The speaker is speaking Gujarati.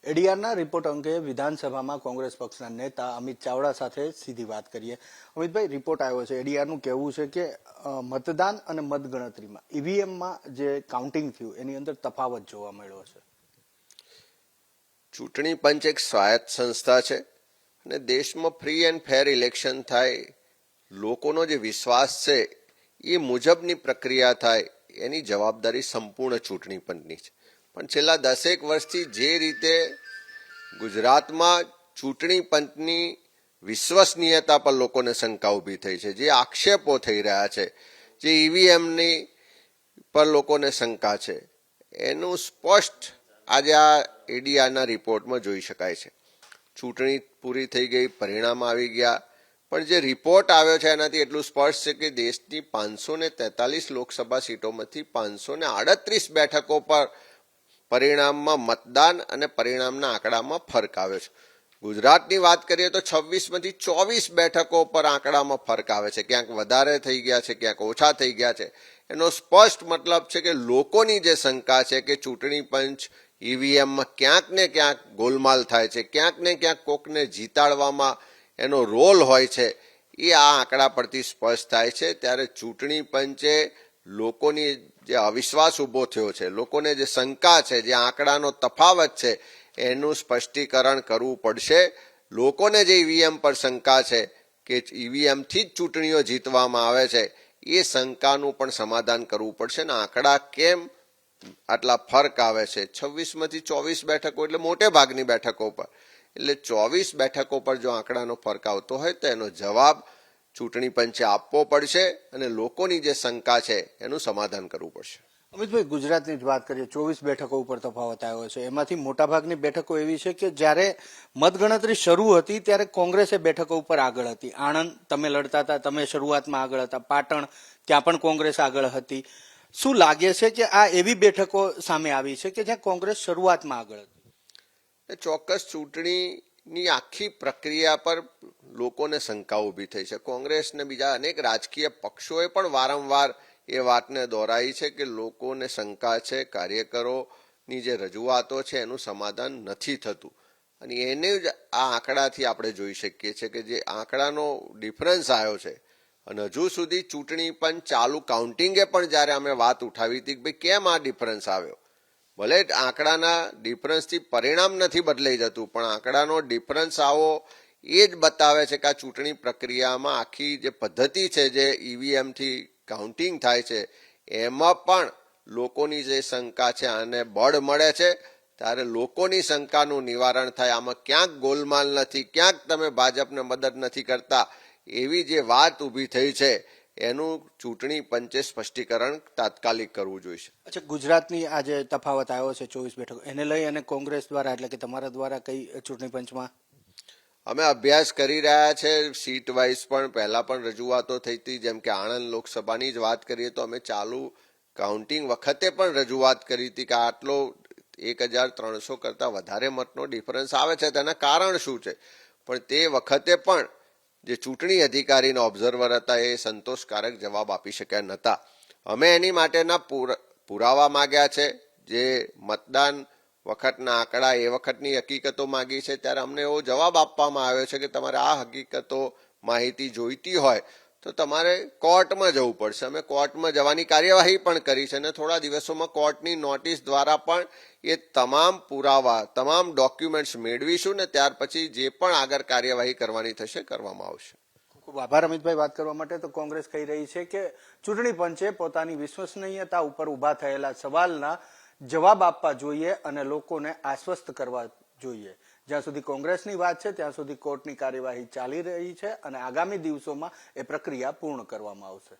એડીઆરના રિપોર્ટ અંગે વિધાનસભામાં કોંગ્રેસ પક્ષના નેતા અમિત ચાવડા સાથે સીધી વાત કરીએ। અમિતભાઈ, રિપોર્ટ આવ્યો છે, એડીઆરનું કહેવું છે કે મતદાન અને મતગણતરીમાં ઈવીએમમાં જે કાઉન્ટિંગ થયું એની અંદર તફાવત જોવા મળ્યો છે। ચૂંટણી પંચ એક સ્વાયત્ત સંસ્થા છે અને દેશમાં ફ્રી એન્ડ ફેર ઇલેક્શન થાય, લોકોનો જે વિશ્વાસ છે એ મુજબની પ્રક્રિયા થાય, એની જવાબદારી સંપૂર્ણ ચૂંટણી પંચની છે। પણ છેલ્લા 10 વર્ષથી જે રીતે ગુજરાતમાં ચૂંટણી પંચની વિશ્વસનીયતા પર લોકોને શંકા ઊભી થઈ છે, જે આક્ષેપો થઈ રહ્યા છે, જે ઈવીએમની પર લોકોને શંકા છે, એનું સ્પષ્ટ આજે આ એડીઆરના રિપોર્ટમાં જોઈ શકાય છે। ચૂંટણી પૂરી થઈ ગઈ, પરિણામ આવી ગયા, પણ જે રિપોર્ટ આવ્યો છે એનાથી એટલું સ્પષ્ટ છે કે દેશની 543 લોકસભા સીટોમાંથી 538 બેઠકો પર પરિણામમાં મતદાન અને પરિણામના આંકડામાં ફરક આવ્યો છે। ગુજરાતની વાત કરીએ તો 26માંથી 24 બેઠકો પર આંકડામાં ફરક આવે છે, ક્યાંક વધારે થઈ ગયા છે, ક્યાંક ઓછા થઈ ગયા છે। એનો સ્પષ્ટ મતલબ છે કે લોકોની જે શંકા છે કે ચૂંટણી પંચ ઈવીએમમાં ક્યાંક ને ક્યાંક ગોલમાલ થાય છે, ક્યાંક ને ક્યાંક કોકને જીતાડવામાં એનો રોલ હોય છે, એ આ આંકડા પરથી સ્પષ્ટ થાય છે। ત્યારે ચૂંટણી પંચે લોકોની જે અવિશ્વાસ ઊભો થયો છે, લોકોને જે શંકા છે, જે આંકડાનો તફાવત છે, એનું સ્પષ્ટીકરણ કરવું પડશે। લોકોને જે ઈવીએમ પર શંકા છે કે ઈવીએમથી જ ચૂંટણીઓ જીતવામાં આવે છે, એ શંકાનું પણ સમાધાન કરવું પડશે ને આંકડા કેમ આટલા ફરક આવે છે। 26માંથી 24 બેઠકો એટલે મોટે ભાગની બેઠકો પર, એટલે 24 બેઠકો પર જો આંકડાનો ફરક આવતો હોય તો એનો જવાબ ચૂંટણી પંચે આપવો પડશે અને લોકોની જે શંકા છે એનું સમાધાન કરવું પડશે। અમિતભાઈ, ગુજરાતની જ વાત કરીએ, 24 બેઠકો ઉપર તફાવત આવ્યો છે। એમાંથી મોટાભાગની બેઠકો એવી છે કે જ્યારે મતગણતરી શરૂ હતી ત્યારે કોંગ્રેસે બેઠકો ઉપર આગળ હતી। આણંદ તમે લડતા હતા, તમે શરૂઆતમાં આગળ હતા, પાટણ ત્યાં પણ કોંગ્રેસ આગળ હતી। શું લાગે છે કે આ એવી બેઠકો સામે આવી છે કે જ્યાં કોંગ્રેસ શરૂઆતમાં આગળ હતી? ચોક્કસ ચૂંટણીની આખી પ્રક્રિયા પર લોકોને શંકા ઊભી થઈ છે। કોંગ્રેસ ને બીજા અનેક રાજકીય પક્ષોએ પણ વારંવાર એ વાતને દોહરાઈ છે કે લોકોને શંકા છે, કાર્યકરોની જે રજૂઆતો છે એનું સમાધાન નથી થતું, અને એને જ આ આંકડાથી આપણે જોઈ શકીએ છીએ કે જે આંકડાનો ડિફરન્સ આવ્યો છે। અને હજુ સુધી ચૂંટણી પંચ ચાલુ કાઉન્ટિંગે પણ જ્યારે અમે વાત ઉઠાવી હતી કે ભાઈ કેમ આ ડિફરન્સ આવ્યો, ભલે આંકડાના ડિફરન્સથી પરિણામ નથી બદલાઈ જતું, પણ આંકડાનો ડિફરન્સ આવો એ જ બતાવે છે કે આ ચૂંટણી પ્રક્રિયામાં આખી જે પદ્ધતિ છે, જે ઈવીએમથી કાઉન્ટિંગ થાય છે, એમાં પણ લોકોની જે શંકા છે આને બળ મળે છે। ત્યારે લોકોની શંકાનું નિવારણ થાય, આમાં ક્યાંક ગોલમાલ નથી, ક્યાંક તમે ભાજપને મદદ નથી કરતા, એવી જે વાત ઊભી થઈ છે એનું ચૂંટણી પંચે સ્પષ્ટીકરણ તાત્કાલિક કરવું જોઈએ। અચ્છા, ગુજરાતની આ જે તફાવત આવ્યો છે 24 બેઠકો, એને લઈ અને કોંગ્રેસ દ્વારા એટલે કે તમારા દ્વારા કઈ ચૂંટણી પંચમાં અમે અભ્યાસ કરી રહ્યા છે। સીટ વાઇઝ પણ પહેલા પણ રજૂઆતો થઈ હતી, જેમ કે આણંદ લોકસભાની જ વાત કરીએ તો અમે ચાલુ કાઉન્ટિંગ વખતે પણ રજૂઆત કરી હતી કે આટલો 1300 કરતાં વધારે મતનો ડિફરન્સ આવે છે, તેના કારણ શું છે? પણ તે વખતે પણ જે ચૂંટણી અધિકારીના ઓબ્ઝર્વર હતા એ સંતોષકારક જવાબ આપી શક્યા નહોતા। અમે એની માટેના પુરાવા માગ્યા છે, જે મતદાન વખતના આંકડા, એ વખતની હકીકતો માગી છે। ત્યારે અમને એવો જવાબ આપવામાં આવ્યો છે કે તમારે આ હકીકતો માહિતી જોઈતી હોય તો તમારે કોર્ટમાં જવું પડશે। અમે કોર્ટમાં જવાની કાર્યવાહી પણ કરી છે અને થોડા દિવસોમાં કોર્ટની નોટિસ દ્વારા પણ એ તમામ પુરાવા, તમામ ડોક્યુમેન્ટ્સ મેળવીશું ને ત્યાર પછી જે પણ આગળ કાર્યવાહી કરવાની થશે કરવામાં આવશે। ખૂબ આભાર અમિતભાઈ વાત કરવા માટે। તો કોંગ્રેસ કહી રહી છે કે ચૂંટણી પંચે પોતાની વિશ્વસનીયતા ઉપર ઉભા થયેલા સવાલના જવાબ આપવા જોઈએ અને લોકોને આશ્વસ્ત કરવા જોઈએ। જ્યાં સુધી કોંગ્રેસની વાત છે ત્યાં સુધી કોર્ટની કાર્યવાહી ચાલી રહી છે અને આગામી દિવસોમાં એ પ્રક્રિયા પૂર્ણ કરવામાં આવશે।